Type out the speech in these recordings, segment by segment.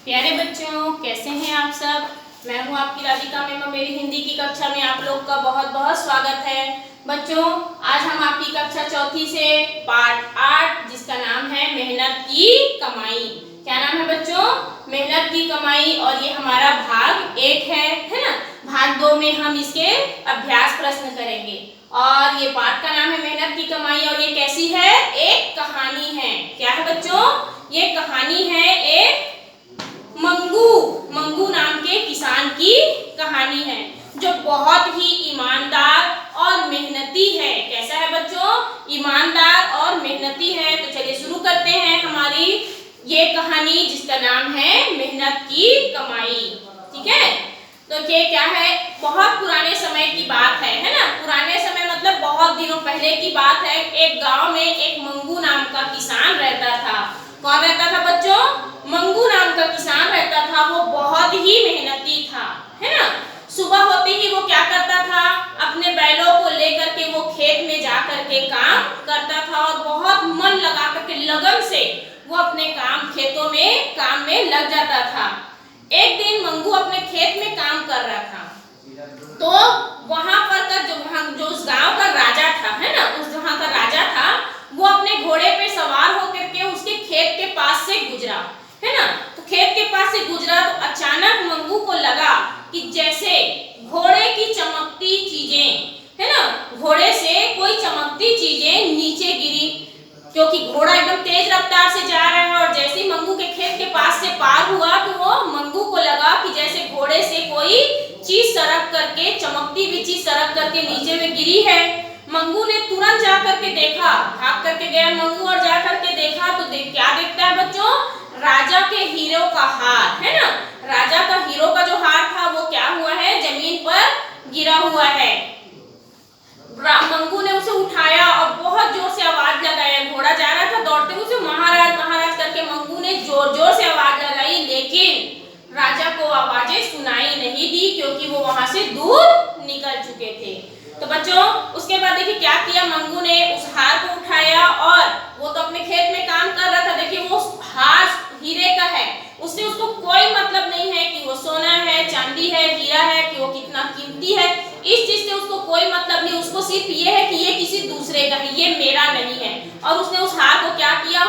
प्यारे बच्चों, कैसे हैं आप सब। मैं हूं आपकी राधिका मैम। मेरी हिंदी की कक्षा में आप लोग का बहुत बहुत स्वागत है। बच्चों, आज हम आपकी कक्षा चौथी से पाठ 8 जिसका नाम है मेहनत की कमाई। क्या नाम है बच्चों? मेहनत की कमाई। और ये हमारा भाग 1 है ना। भाग 2 में हम इसके अभ्यास प्रश्न करेंगे। और ये पाठ का नाम है मेहनत की कमाई। और ये कैसी है? एक कहानी है। क्या है बच्चों? ये कहानी है एक मंगू नाम के किसान की कहानी है, जो बहुत ही ईमानदार और मेहनती है। कैसा है बच्चों? ईमानदार और मेहनती है। तो चलिए शुरू करते हैं हमारी ये कहानी जिसका नाम है मेहनत की कमाई। ठीक है, तो ये क्या है? बहुत पुराने समय की बात है ना। पुराने समय मतलब बहुत दिनों पहले की बात है। एक गांव में एक मंगू नाम का किसान रहता था। कौन रहता था बच्चों? मंगू नाम का किसान रहता था। वो बहुत ही मेहनती था, है ना। सुबह होते ही वो क्या करता था? अपने बैलों को लेकर के वो खेत में जा करके काम करता था और बहुत मन लगा करके लगन से वो अपने खेतों में काम में लग जाता था। एक दिन मंगू अपने खेत में काम कर रहा था, तो वहां पर का जो उस गांव का राजा था, है ना, उस वहां का राजा था, वो अपने घोड़े पे सवार होकर के उसके खेत के पास से गुजरा, है ना। तो खेत के पास से गुजरा तो अचानक मंगू को लगा कि जैसे घोड़े की चमकती चीजें, है ना, घोड़े से कोई चमकती चीजें नीचे गिरी, क्योंकि घोड़ा एकदम तेज रफ्तार से जा रहा है। और जैसे ही मंगू के खेत के पास से पार हुआ तो वो मंगू को लगा कि जैसे घोड़े से कोई चीज सरक करके, चमकती हुई चीज सरक करके नीचे में गिरी है। मंगू ने तुरंत जा करके देखा, भाग करके गया मंगू और जा करके देखा तो क्या देखता है बच्चों? राजा के हीरो का हार, है ना। राजा का हीरो का जो हार था वो क्या हुआ है? जमीन पर गिरा हुआ है। मंगू ने उसे उठाया और बहुत जोर से आवाज लगाया। घोड़ा जा रहा था दौड़ते हुए, उसे महाराज महाराज करके मंगू ने जोर जोर से आवाज लगाई, लेकिन राजा को आवाजें सुनाई नहीं दी क्योंकि वो वहां से दूर निकल चुके थे। तो बच्चों, उसके बाद देखिए क्या किया मंगू ने? उस हार को उठाया और वो तो अपने खेत में काम कर रहा था। देखिए वो हार हीरे का है, उससे उसको कोई मतलब नहीं है कि वो सोना है, चांदी है, हीरा है, कि वो कितना कीमती है। इस चीज से उसको कोई मतलब नहीं। उसको सिर्फ ये है कि ये किसी दूसरे का है, ये मेरा नहीं है। और उसने उस हार को क्या किया?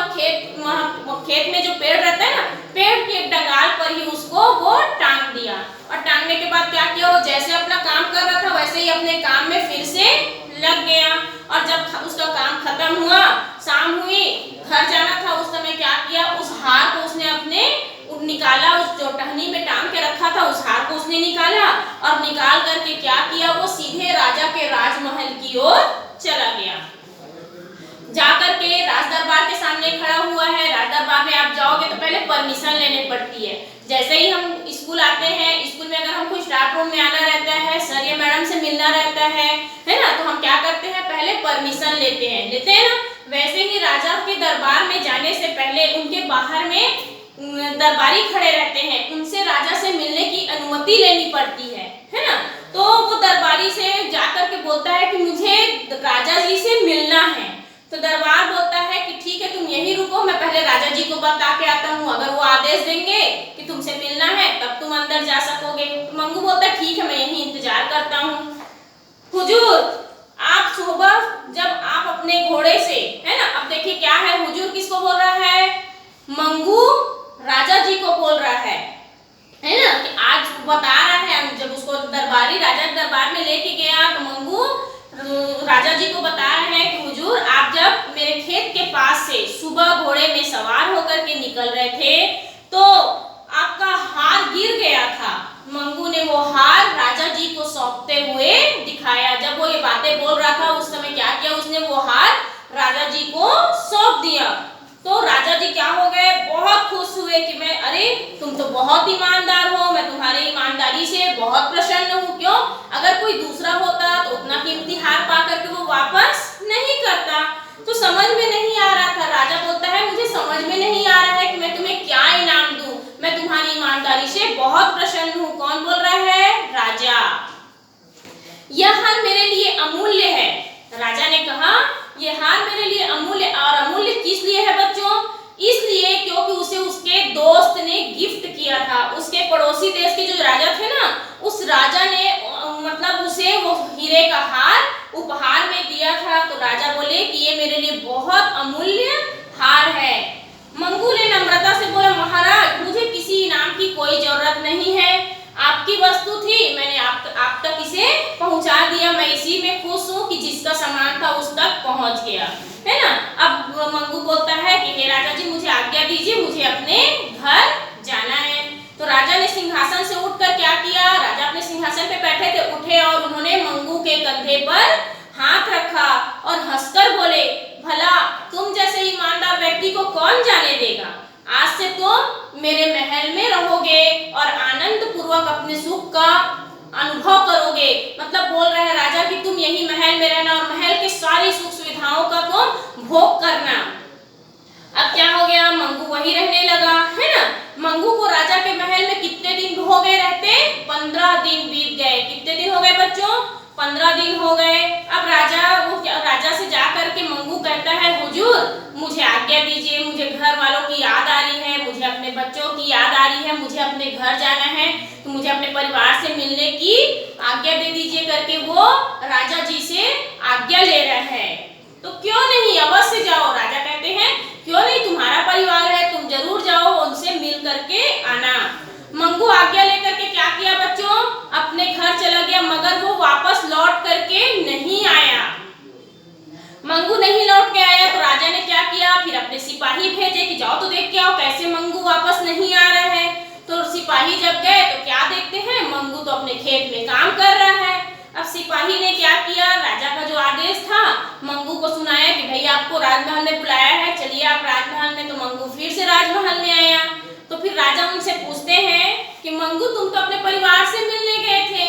खेत में जो पेड़ रहता है ना, पेड़ के डंगाल पर ही उसको वो टांग दिया। और टांगने के बाद क्या किया? वो जैसे अपना काम कर रहा था वैसे ही अपने काम में फिर से लग गया। और जब उसका काम खत्म हुआ, शाम हुई, घर जाना था, उस समय क्या किया? उस हार को उसने अपने निकाला, उस जो टहनी में टांग के रखा था उस हार को उसने निकाला और निकाल करके क्या किया? वो सीधे राजा के राजमहल की ओर चला गया। जाकर के राज दरबार के सामने खड़ा हुआ है। राज दरबार में आप जाओगे तो पहले परमिशन लेनी पड़ती है। जैसे ही हम स्कूल आते हैं, स्कूल में अगर हमको स्टाफ रूम में आना रहता है, सर या मैडम से मिलना रहता है ना, तो हम क्या करते हैं? पहले परमिशन लेते हैं ना। वैसे ही राजा के दरबार में जाने से पहले उनके बाहर में दरबारी खड़े रहते हैं, उनसे राजा से मिलने की अनुमति लेनी पड़ती है ना। तो वो दरबारी से जाकर के बोलता है कि मुझे राजा जी से मिलना है। तो दरबार बोलता है कि ठीक है, तुम यहीं रुको, मैं पहले राजा जी को बता के आता हूँ। अगर वो आदेश देंगे कि तुमसे मिलना है तब तुम अंदर जा सकोगे। मंगू बोलता है ठीक है, मैं यहीं इंतजार करता हूँ। हुजूर, आप सुबह जब आप अपने घोड़े से, है ना, अब देखिए क्या है, हुजूर किसको बोल रहा है? मंगू राजा जी को बोल रहा है ना, कि आज बता रहा है। जब उसको दरबारी राजा के दरबार में लेके गया तो मंगू राजा जी को बता रहे हैं कि हुजूर, आप जब मेरे खेत के पास से सुबह घोड़े में सवार होकर के निकल रहे थे तो आपका हार गिर गया था। मंगू ने वो हार राजा जी को सौंपते हुए दिखाया। जब वो ये बातें बोल रहा था उस समय क्या किया? उसने वो हार राजा जी को सौंप दिया। तो राजा जी क्या हो गए? बहुत खुश हुए कि मैं, अरे तुम तो बहुत ईमानदार हो, मैं तुम्हारी ईमानदारी से बहुत प्रसन्न हूँ। क्यों? अगर कोई दूसरा होता तो उतना कीमती हार पा करके वो वापस नहीं करता। तो समझ में नहीं आ रहा था। राजा बोलता है मुझे समझ में नहीं आ रहा है कि मैं तुम्हें क्या इनाम दूं, मैं तुम्हारी ईमानदारी से बहुत प्रसन्न हूँ। कौन बोल रहा है? राजा। यह हार मेरे लिए अमूल्य है। राजा ने कहा यह हार मेरे लिए अमूल्य। और अमूल्य किस लिए है बच्चों? इसलिए क्योंकि उसे उसके दोस्त ने गिफ्ट किया पहुंचा दिया, मैं इसी में खुश हूँ कि जिसका सामान था उस तक पहुंच गया, है ना। अब मंगू बोलता है कि हे राजा जी मुझे आज्ञा दीजिए, मुझे अपने घर जाना है। तो राजा ने सिंहासन से उठकर क्या किया, राजा अपने सिंहासन पे बैठे थे, उठे और उन्होंने मंगू के कंधे पर हाथ रखा और हंसकर बोले, भला तुम जैसे ईमानदार व्यक्ति को कौन जाने देगा, आज से तुम मेरे महल में रहोगे और आनंद पूर्वक अपने सुख का अनुभव करोगे। मतलब बोल रहे हैं राजा कि तुम यही महल में रहना और महल के सारी सुख सुविधाओं का तुम भोग करना। अब क्या हो गया, मंगू वही रहने लगा, है ना। मंगू को राजा के महल में कितने दिन हो गए रहते, 15 दिन बीत गए। कितने दिन हो गए बच्चों, 15 दिन हो गए। अब राजा से जाकर के मंगू कहता है, हुजूर मुझे आज्ञा दीजिए, मुझे घर वालों की याद आ रही है, मुझे अपने बच्चों की याद आ रही है, मुझे अपने घर जाना है, तो मुझे अपने परिवार से मिलने की आज्ञा दे दीजिए करके वो राजा जी से आज्ञा ले रहा है। तो क्यों नहीं, अवश्य जाओ। राजा कहते हैं क्यों नहीं, तुम्हारा परिवार है, तुम जरूर जाओ, उनसे मिल करके आना। मंगू आज्ञा लेकर के क्या किया बच्चों, अपने घर चला गया, मगर वो वापस लौट करके नहीं आया। मंगू नहीं लौट के आया तो राजा ने क्या किया, फिर अपने सिपाही भेजे कि जाओ तो देख के आओ कैसे मंगू वापस नहीं आ रहा है। तो सिपाही जब गए तो क्या देखते हैं, मंगू तो अपने खेत में काम कर रहा है। अब सिपाही ने क्या किया, राजा का जो आदेश था मंगू को सुनाया कि भाई आपको राजमहल में बुलाया है, चलिए आप राजमहल में। तो मंगू फिर से राजमहल में आया। तो फिर राजा उनसे पूछते हैं कि मंगू तुम तो अपने परिवार से मिलने गए थे,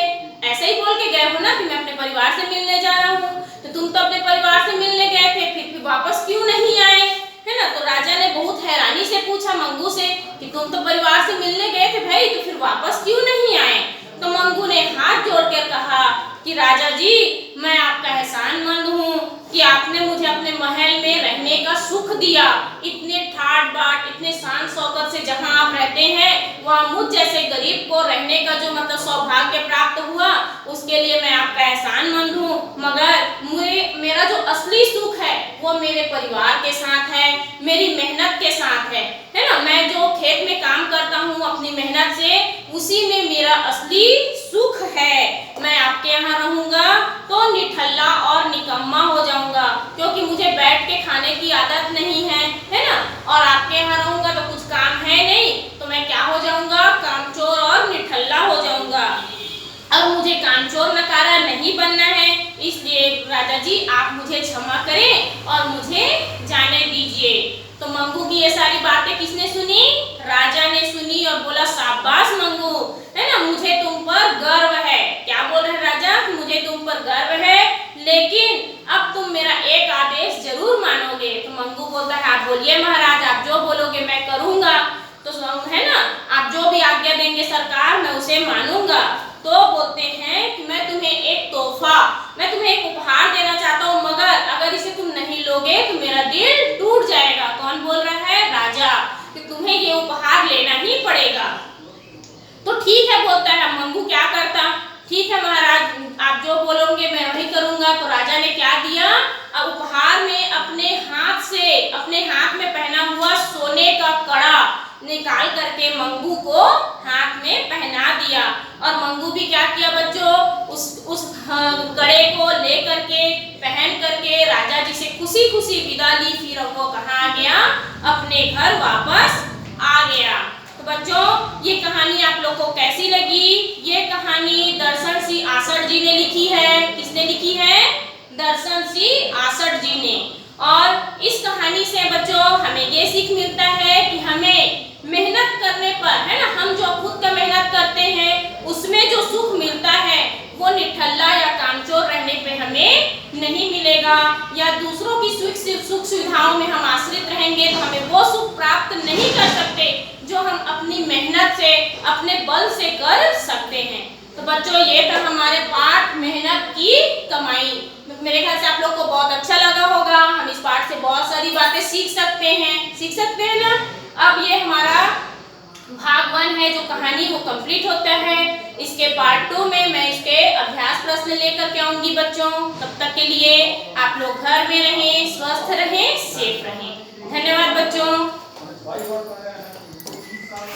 ऐसे ही बोल के गए हो ना कि मैं अपने परिवार से मिलने जा रहा हूँ, तो तुम तो अपने परिवार से मिलने गए थे, फिर वापस क्यों नहीं आए, है ना। तो राजा ने बहुत हैरानी से पूछा मंगू से कि तुम तो परिवार से मिलने गए थे भाई, तो फिर वापस क्यों नहीं आए। तो मंगू ने हाथ जोड़कर कहा कि राजा जी मैं आपका एहसानमंद हूँ कि आपने मुझे अपने महल में रहने का सुख दिया। इतने ठाट बाट, इतने शान शौकत से जहाँ आप रहते हैं वहाँ मुझ जैसे गरीब को रहने का जो मतलब सौभाग्य प्राप्त हुआ, उसके लिए मैं आपका एहसानमंद हूँ। मगर मेरा जो असली सुख है वो मेरे परिवार के साथ है, मेरी मेहनत के साथ है ना। मैं जो खेत में काम करता हूँ अपनी मेहनत से, उसी में मेरा असली सुख है। मैं आपके यहाँ रहूंगा तो निठल्ला और निकम्मा हो जाऊंगा, क्योंकि मुझे बैठ के खाने की आदत नहीं है ना। और आपके यहाँ रहूंगा तो कुछ काम है नहीं, तो मैं क्या हो जाऊंगा, कामचोर और निठल्ला हो जाऊंगा। अब मुझे कामचोर नकारा नहीं बनना है, इसलिए राजा जी आप मुझे क्षमा करें और मुझे जाने दीजिए। तो मंगू की ये सारी बातें किसने सुनी, राजा ने सुनी और बोला शाबाश मंगू, है ना, मुझे तुम पर गर्व है। क्या बोल रहे राजा, मुझे तुम पर गर्व है, लेकिन अब तुम मेरा एक आदेश जरूर मानोगे। तो मंगू बोलता है आप बोलिए महाराज, आप जो बोलोगे मैं करूंगा। तो है ना, आप जो भी आज्ञा देंगे सरकार मैं उसे मानूंगा। तो बोलते हैं कि मैं तुम्हें एक तोहफा, मैं तुम्हें एक उपहार देना चाहता हूँ, मगर अगर इसे तुम नहीं लोगे तो मेरा दिल टूट जाएगा। कौन बोल रहा है, राजा, कि तुम्हें ये उपहार लेना ही पड़ेगा। तो ठीक है बोलता है मंगू, क्या करता, ठीक है महाराज आप जो बोलोगे मैं वही करूंगा। तो राजा ने क्या दिया, अब उपहार में अपने हाथ से, अपने हाथ में पहना हुआ सोने का कड़ा निकाल करके मंगू को हाथ में पहना दिया। और मंगू भी क्या किया बच्चों, उस कड़े को ले करके पहन करके राजा जी से खुशी खुशी विदा ली। फिर वो कहाँ गया, अपने घर वापस आ गया। तो बच्चों ये कहानी आप लोग को कैसी लगी, ये कहानी दर्शन सिंह आसठ जी ने लिखी है। किसने लिखी है, दर्शन सिंह आसठ जी ने। और इस कहानी से बच्चों हमें ये सीख मिलता है कि हमें मेहनत करने पर, है ना, हम जो खुद का मेहनत करते हैं उसमें जो सुख मिलता है वो निठल्ला या कामचोर रहने पे हमें नहीं मिलेगा, या दूसरों की सुख सुविधाओं में हम आश्रित रहेंगे तो हमें वो सुख प्राप्त नहीं कर सकते जो हम अपनी मेहनत से, अपने बल से कर सकते हैं। तो बच्चों ये था हमारे पाठ मेहनत की कमाई। मेरे ख्याल से आप लोग को बहुत अच्छा लगा होगा। हम इस पाठ से बहुत सारी बातें सीख सकते हैं ना। अब ये हमारा भाग 1 है जो कहानी वो कंप्लीट होता है। इसके पार्ट 2 में मैं इसके अभ्यास प्रश्न लेकर के आऊंगी बच्चों। तब तक के लिए आप लोग घर में रहें, स्वस्थ रहें, सेफ रहें। धन्यवाद बच्चों।